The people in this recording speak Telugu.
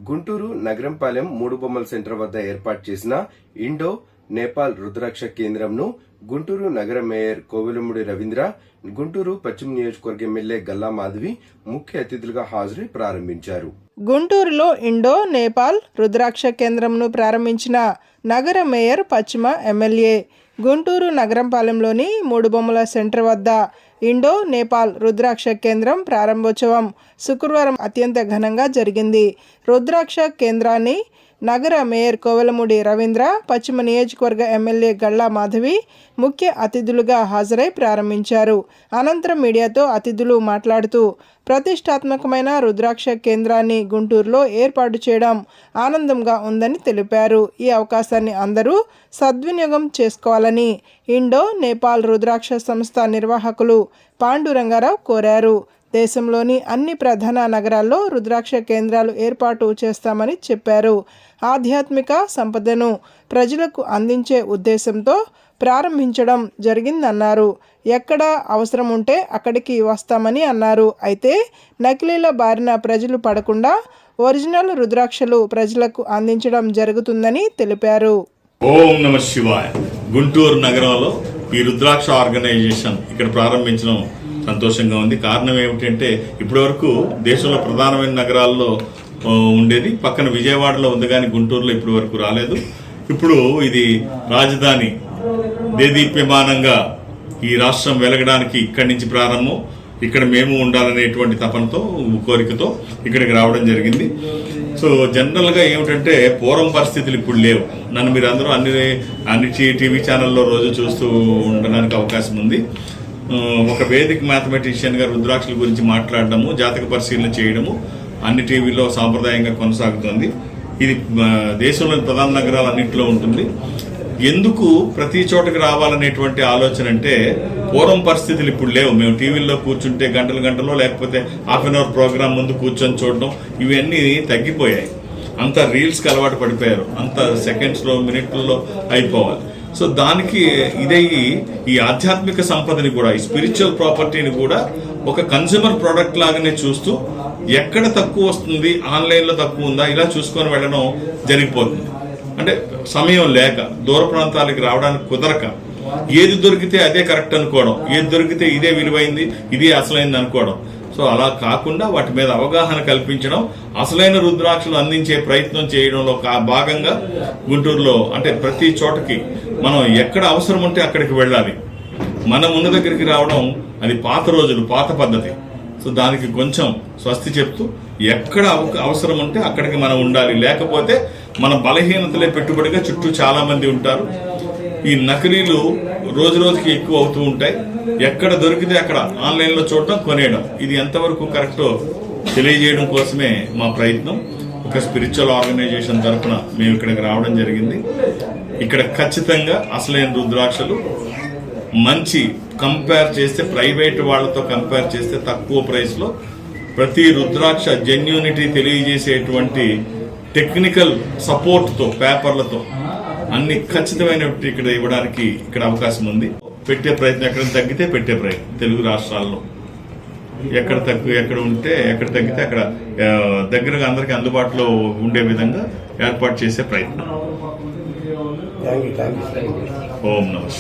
గుంటూరు నగరంపాలెం మూడు బొమ్మల సెంటర్ వద్ద ఏర్పాటు చేసిన ఇండో నేపాల్ రుద్రాక్ష కేంద్రంను గుంటూరు నగర మేయర్ కోవెలమూడి రవీంద్ర, గుంటూరు పశ్చిమ నియోజకవర్గ ఎమ్మెల్యే గల్లా మాధవి ముఖ్య అతిథులుగా హాజరై ప్రారంభించారు. గుంటూరులో ఇండో నేపాల్ రుద్రాక్ష కేంద్రంను ప్రారంభించిన నగర మేయర్ పశ్చిమ ఎమ్మెల్యే గుంటూరు నగరంపాలెంలోని మూడు బొమ్మల సెంటర్ వద్ద ఇండో నేపాల్ రుద్రాక్ష కేంద్రం ప్రారంభోత్సవం శుక్రవారం అత్యంత ఘనంగా జరిగింది. రుద్రాక్ష కేంద్రాన్ని నగర మేయర్ కోవెలమూడి రవీంద్ర, పశ్చిమ నియోజకవర్గ ఎమ్మెల్యే గల్లా మాధవి ముఖ్య అతిథులుగా హాజరై ప్రారంభించారు. అనంతరం మీడియాతో అతిథులు మాట్లాడుతూ ప్రతిష్టాత్మకమైన రుద్రాక్ష కేంద్రాన్ని గుంటూరులో ఏర్పాటు చేయడం ఆనందంగా ఉందని తెలిపారు. ఈ అవకాశాన్ని అందరూ సద్వినియోగం చేసుకోవాలని ఇండో నేపాల్ రుద్రాక్ష సంస్థ నిర్వాహకులు పాండురంగారావు కోరారు. దేశంలోని అన్ని ప్రధాన నగరాల్లో రుద్రాక్ష కేంద్రాలు ఏర్పాటు చేస్తామని చెప్పారు. ఆధ్యాత్మిక సంపదను ప్రజలకు అందించే ఉద్దేశంతో ప్రారంభించడం జరిగిందన్నారు. ఎక్కడ అవసరం ఉంటే అక్కడికి వస్తామని అన్నారు. అయితే నకిలీల బారిన ప్రజలు పడకుండా ఒరిజినల్ రుద్రాక్షలు ప్రజలకు అందించడం జరుగుతుందని తెలిపారు. ఓం నమ శివాయ. గుంటూరు నగరంలో ఈ రుద్రాక్ష ఆర్గనైజేషన్ ఇక్కడ ప్రారంభించడం సంతోషంగా ఉంది. కారణం ఏమిటంటే ఇప్పటి వరకు దేశంలో ప్రధానమైన నగరాల్లో ఉండేది, పక్కన విజయవాడలో ఉంది కానీ గుంటూరులో ఇప్పటి వరకు రాలేదు. ఇప్పుడు ఇది రాజధాని దేదీప్యమానంగా ఈ రాష్ట్రం వెలగడానికి ఇక్కడి నుంచి ప్రారంభం. ఇక్కడ మేము ఉండాలనేటువంటి తపనతో, కోరికతో ఇక్కడికి రావడం జరిగింది. సో జనరల్గా ఏమిటంటే పూర్వం పరిస్థితులు ఇప్పుడు లేవు. నన్ను మీరు అందరూ అన్ని టీవీ ఛానల్లో రోజు చూస్తూ ఉండడానికి అవకాశం ఉంది. ఒక వేదిక మ్యాథమెటిషియన్గా రుద్రాక్షల గురించి మాట్లాడడము, జాతక పరిశీలన చేయడము అన్ని టీవీలో సాంప్రదాయంగా కొనసాగుతుంది. ఇది దేశంలోని ప్రధాన నగరాలన్నింటిలో ఉంటుంది. ఎందుకు ప్రతి చోటకి రావాలనేటువంటి ఆలోచన అంటే పూర్వం పరిస్థితులు ఇప్పుడు లేవు. మేము టీవీల్లో కూర్చుంటే గంటలు లేకపోతే హాఫ్ అన్ అవర్ ప్రోగ్రామ్ ముందు కూర్చొని చూడడం ఇవన్నీ తగ్గిపోయాయి. అంత రీల్స్కి అలవాటు పడిపోయారు. అంత సెకండ్స్లో మినిట్లలో అయిపోవాలి. సో దానికి ఇదయ్యి ఈ ఆధ్యాత్మిక సంపదని కూడా, ఈ స్పిరిచువల్ ప్రాపర్టీని కూడా ఒక కన్స్యూమర్ ప్రోడక్ట్ లాగానే చూస్తూ ఎక్కడ తక్కువ వస్తుంది, ఆన్లైన్లో తక్కువ ఉందా ఇలా చూసుకొని వెళ్ళడం జరిగిపోతుంది. అంటే సమయం లేక, దూర ప్రాంతాలకు రావడానికి కుదరక, ఏది దొరికితే అదే కరెక్ట్ అనుకోవడం, ఏది దొరికితే ఇదే విలువైంది, ఇదే అసలైంది అనుకోవడం. సో అలా కాకుండా వాటి మీద అవగాహన కల్పించడం, అసలైన రుద్రాక్షలు అందించే ప్రయత్నం చేయడంలో భాగంగా గుంటూరులో అంటే ప్రతి చోటకి మనం ఎక్కడ అవసరం ఉంటే అక్కడికి వెళ్ళాలి. మనం ఉన్న దగ్గరికి రావడం అది పాత రోజులు, పాత పద్ధతి. సో దానికి కొంచెం స్వస్తి చెప్తూ ఎక్కడ అవసరం ఉంటే అక్కడికి మనం ఉండాలి. లేకపోతే మన బలహీనతలే పెట్టుబడిగా చుట్టూ చాలా మంది ఉంటారు. ఈ నకిలీలు రోజు రోజుకి ఎక్కువ అవుతూ ఉంటాయి. ఎక్కడ దొరికితే అక్కడ ఆన్లైన్లో చూడటం, కొనేయడం, ఇది ఎంతవరకు కరెక్టో తెలియజేయడం కోసమే మా ప్రయత్నం. ఒక స్పిరిచువల్ ఆర్గనైజేషన్ తరఫున మేము ఇక్కడికి రావడం జరిగింది. ఇక్కడ ఖచ్చితంగా అసలైన రుద్రాక్షలు మంచి, కంపేర్ చేస్తే ప్రైవేట్ వాళ్ళతో కంపేర్ చేస్తే తక్కువ ప్రైస్లో ప్రతి రుద్రాక్ష జెన్యూనిటీ తెలియజేసేటువంటి టెక్నికల్ సపోర్ట్తో, పేపర్లతో అన్ని ఖచ్చితమైన ఇక్కడ ఇవ్వడానికి ఇక్కడ అవకాశం ఉంది. పెట్టే ప్రయత్నం, ఎక్కడ తగ్గితే పెట్టే ప్రయత్నం. తెలుగు రాష్ట్రాల్లో ఎక్కడ తక్కువ, ఎక్కడ ఉంటే ఎక్కడ తగ్గితే అక్కడ దగ్గరగా అందరికీ అందుబాటులో ఉండే విధంగా ఏర్పాటు చేసే ప్రయత్నం. ఓం నమః.